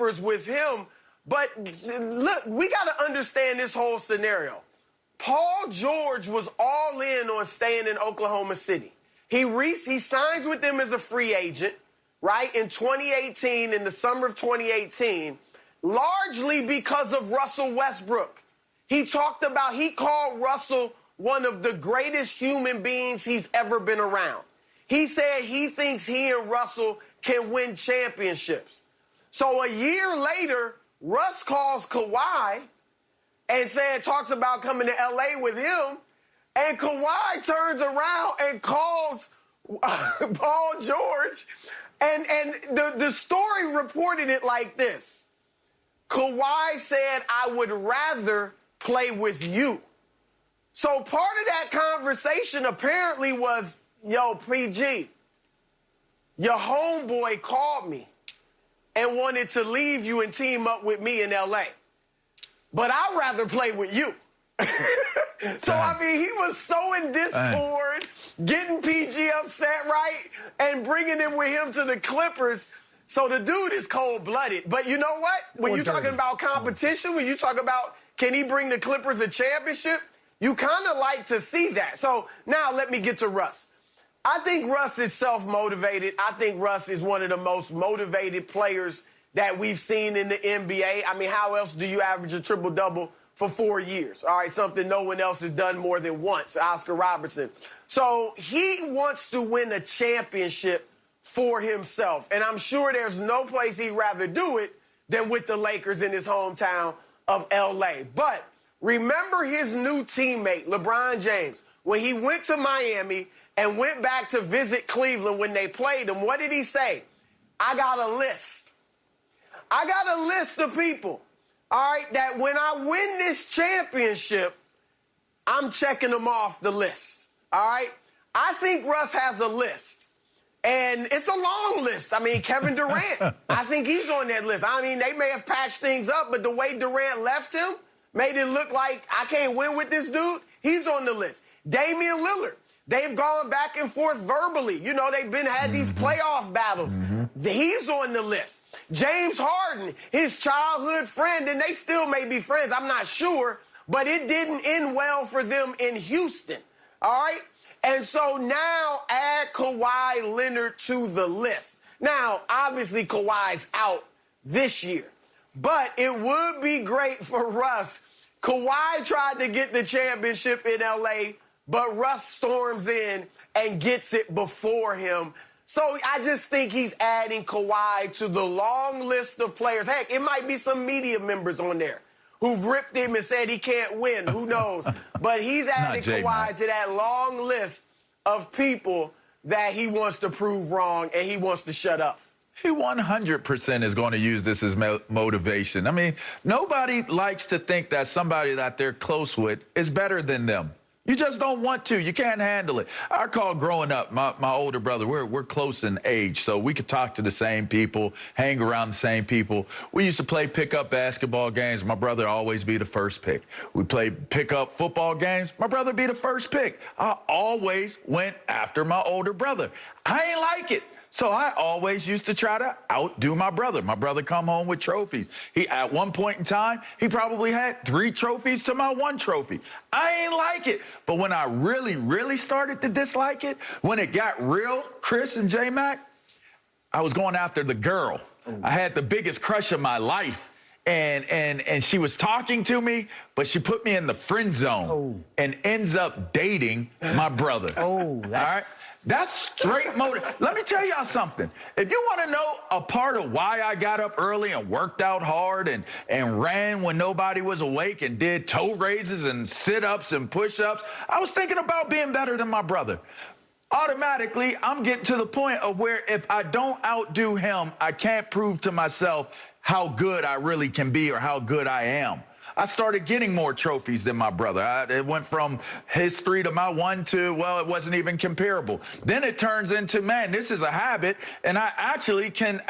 Clippers with him. But look, we got to understand this whole scenario. Paul George was all in on staying in Oklahoma City. He signs with them as a free agent, right, in 2018, in the summer of 2018, largely because of Russell Westbrook. He called Russell one of the greatest human beings he's ever been around. He said he thinks he and Russell can win championships. So a year later, Russ calls Kawhi and talks about coming to L.A. with him, and Kawhi turns around and calls Paul George, and the story reported it like this. Kawhi said, "I would rather play with you." So part of that conversation apparently was, yo, PG, your homeboy called me and wanted to leave you and team up with me in L.A., but I'd rather play with you. So, I mean, he was so in discord, getting PG upset, right, and bringing him with him to the Clippers. So the dude is cold-blooded. But you know what? When you're talking about competition, when you talk about can he bring the Clippers a championship, you kind of like to see that. So now let me get to Russ. I think Russ is self-motivated. I think Russ is one of the most motivated players that we've seen in the NBA. I mean, how else do you average a triple-double for 4 years? All right, something no one else has done more than once, Oscar Robertson. So he wants to win a championship for himself, and I'm sure there's no place he'd rather do it than with the Lakers in his hometown of L.A. But remember his new teammate, LeBron James, when he went to Miami and went back to visit Cleveland when they played him, what did he say? I got a list. I got a list of people, all right, that when I win this championship, I'm checking them off the list, all right? I think Russ has a list, and it's a long list. I mean, Kevin Durant, I think he's on that list. I mean, they may have patched things up, but the way Durant left him made it look like I can't win with this dude. He's on the list. Damian Lillard. They've gone back and forth verbally. You know, they've had these playoff battles. He's on the list. James Harden, his childhood friend, and they still may be friends, I'm not sure, but it didn't end well for them in Houston, all right? And so now add Kawhi Leonard to the list. Now, obviously, Kawhi's out this year, but it would be great for Russ. Kawhi tried to get the championship in L.A., but Russ storms in and gets it before him. So I just think he's adding Kawhi to the long list of players. Heck, it might be some media members on there who've ripped him and said he can't win. Who knows? But he's adding Kawhi to that long list of people that he wants to prove wrong and he wants to shut up. He 100% is going to use this as motivation. I mean, nobody likes to think that somebody that they're close with is better than them. You just don't want to. You can't handle it. I recall growing up, my older brother, we're close in age, so we could talk to the same people, hang around the same people. We used to play pickup basketball games. My brother always be the first pick. We played pickup football games. My brother be the first pick. I always went after my older brother. I ain't like it. So I always used to try to outdo my brother. My brother come home with trophies. At one point in time, he probably had 3 trophies to my 1 trophy. I ain't like it. But when I really, really started to dislike it, when it got real, Chris and J-Mac, I was going after the girl. I had the biggest crush of my life. And she was talking to me, but she put me in the friend zone and ends up dating my brother. Oh, that's... All right? That's straight motive. Let me tell y'all something. If you want to know a part of why I got up early and worked out hard and ran when nobody was awake and did toe raises and sit-ups and push-ups, I was thinking about being better than my brother. Automatically, I'm getting to the point of where if I don't outdo him, I can't prove to myself how good I really can be or how good I am. I started getting more trophies than my brother. It went from his 3 to my 1 to, well, it wasn't even comparable. Then it turns into, man, this is a habit, and I actually can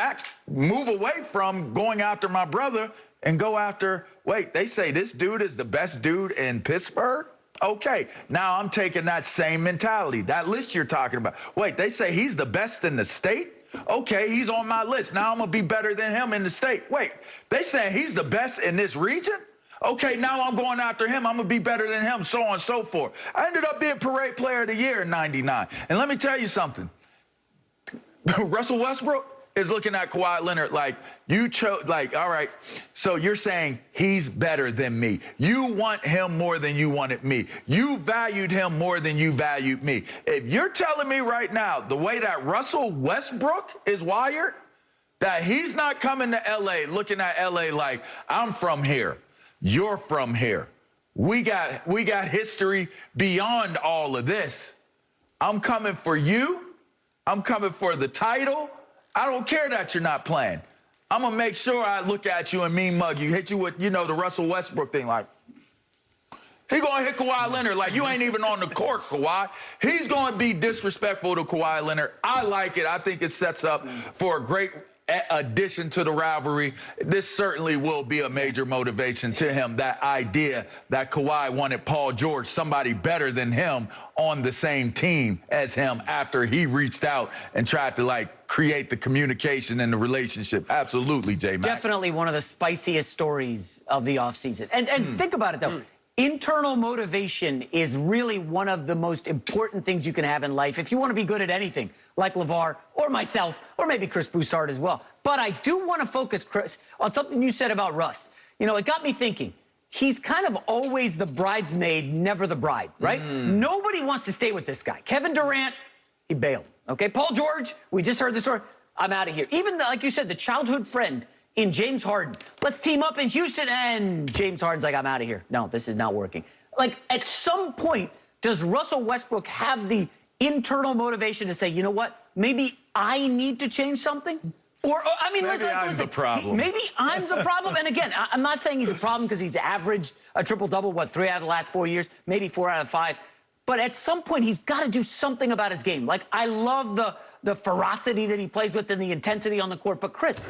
move away from going after my brother and go after, wait, they say this dude is the best dude in Pittsburgh? Okay, now I'm taking that same mentality, that list you're talking about. Wait, they say he's the best in the state? Okay, he's on my list. Now I'm going to be better than him in the state. Wait, they saying he's the best in this region? Okay, now I'm going after him. I'm going to be better than him, so on and so forth. I ended up being Parade Player of the Year in '99. And let me tell you something. Russell Westbrook is looking at Kawhi Leonard like, you chose, like, all right, so you're saying he's better than me. You want him more than you wanted me. You valued him more than you valued me. If you're telling me right now, the way that Russell Westbrook is wired, that he's not coming to L.A. looking at L.A. like, I'm from here, you're from here. We got history beyond all of this. I'm coming for you. I'm coming for the title. I don't care that you're not playing. I'm going to make sure I look at you and mean mug you, hit you with, the Russell Westbrook thing, like, he going to hit Kawhi Leonard like you ain't even on the court, Kawhi. He's going to be disrespectful to Kawhi Leonard. I like it. I think it sets up for a great addition to the rivalry. This certainly will be a major motivation to him, that idea that Kawhi wanted Paul George, somebody better than him, on the same team as him after he reached out and tried to, create the communication and the relationship. Absolutely, J-Mac. Definitely one of the spiciest stories of the offseason. And think about it, though. Internal motivation is really one of the most important things you can have in life if you want to be good at anything, like LeVar or myself or maybe Chris Broussard as well. But I do want to focus, Chris, on something you said about Russ. It got me thinking. He's kind of always the bridesmaid, never the bride, right? Nobody wants to stay with this guy. Kevin Durant, he bailed, okay? Paul George, we just heard the story. I'm out of here. Even, like you said, the childhood friend in James Harden. Let's team up in Houston, and James Harden's like, I'm out of here. No, this is not working. At some point, does Russell Westbrook have the internal motivation to say, you know what, maybe I need to change something? Or, I mean, maybe I'm the problem. Maybe I'm the problem. And again, I'm not saying he's a problem because he's averaged a triple-double, 3 out of the last 4 years, maybe 4 out of 5. But at some point, he's got to do something about his game. I love the ferocity that he plays with and the intensity on the court. But, Chris,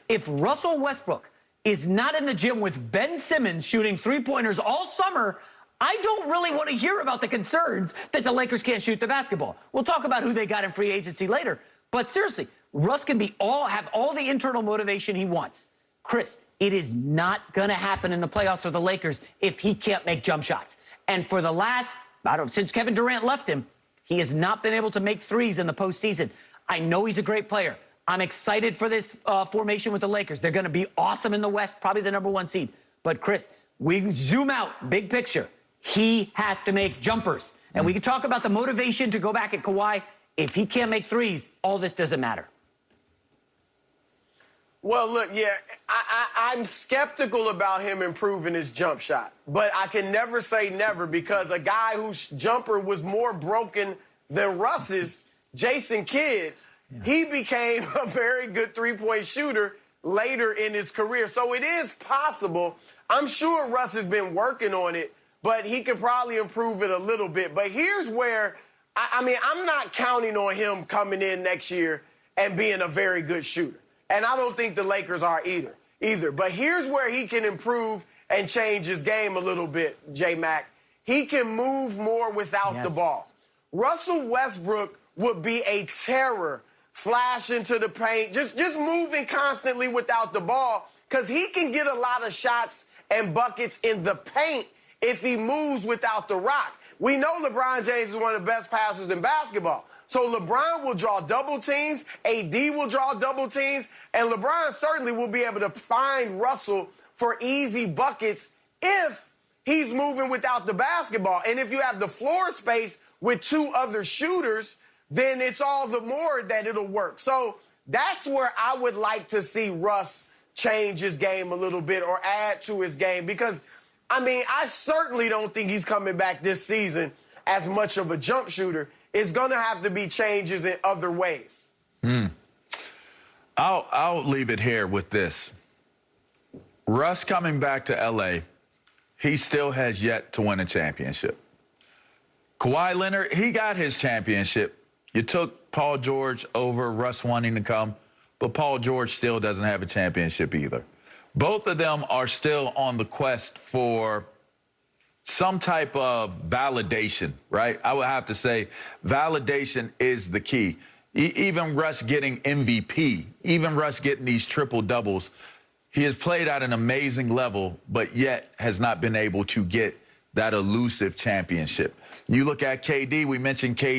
if Russell Westbrook is not in the gym with Ben Simmons shooting three-pointers all summer, I don't really want to hear about the concerns that the Lakers can't shoot the basketball. We'll talk about who they got in free agency later. But seriously, Russ can have all the internal motivation he wants. Chris, it is not going to happen in the playoffs for the Lakers if he can't make jump shots. And for the last, since Kevin Durant left him, he has not been able to make threes in the postseason. I know he's a great player. I'm excited for this formation with the Lakers. They're going to be awesome in the West, probably the #1 seed. But, Chris, we zoom out, big picture. He has to make jumpers. And we can talk about the motivation to go back at Kawhi. If he can't make threes, all this doesn't matter. Well, look, yeah, I'm skeptical about him improving his jump shot. But I can never say never, because a guy whose jumper was more broken than Russ's, Jason Kidd, he became a very good three-point shooter later in his career. So it is possible. I'm sure Russ has been working on it, but he could probably improve it a little bit. But here's where, I'm not counting on him coming in next year and being a very good shooter. And I don't think the Lakers are either. But here's where he can improve and change his game a little bit, J-Mac. He can move more without the ball. Russell Westbrook would be a terror, flash into the paint, just moving constantly without the ball, because he can get a lot of shots and buckets in the paint if he moves without the rock. We know LeBron James is one of the best passers in basketball. So LeBron will draw double teams, AD will draw double teams, and LeBron certainly will be able to find Russell for easy buckets if he's moving without the basketball. And if you have the floor space with 2 other shooters, then it's all the more that it'll work. So that's where I would like to see Russ change his game a little bit or add to his game, because, I certainly don't think he's coming back this season as much of a jump shooter. It's going to have to be changes in other ways. I'll leave it here with this. Russ coming back to L.A., he still has yet to win a championship. Kawhi Leonard, he got his championship. You took Paul George over Russ wanting to come, but Paul George still doesn't have a championship either. Both of them are still on the quest for some type of validation, right? I would have to say validation is the key. Even Russ getting MVP, even Russ getting these triple doubles, he has played at an amazing level, but yet has not been able to get that elusive championship. You look at KD, we mentioned KD.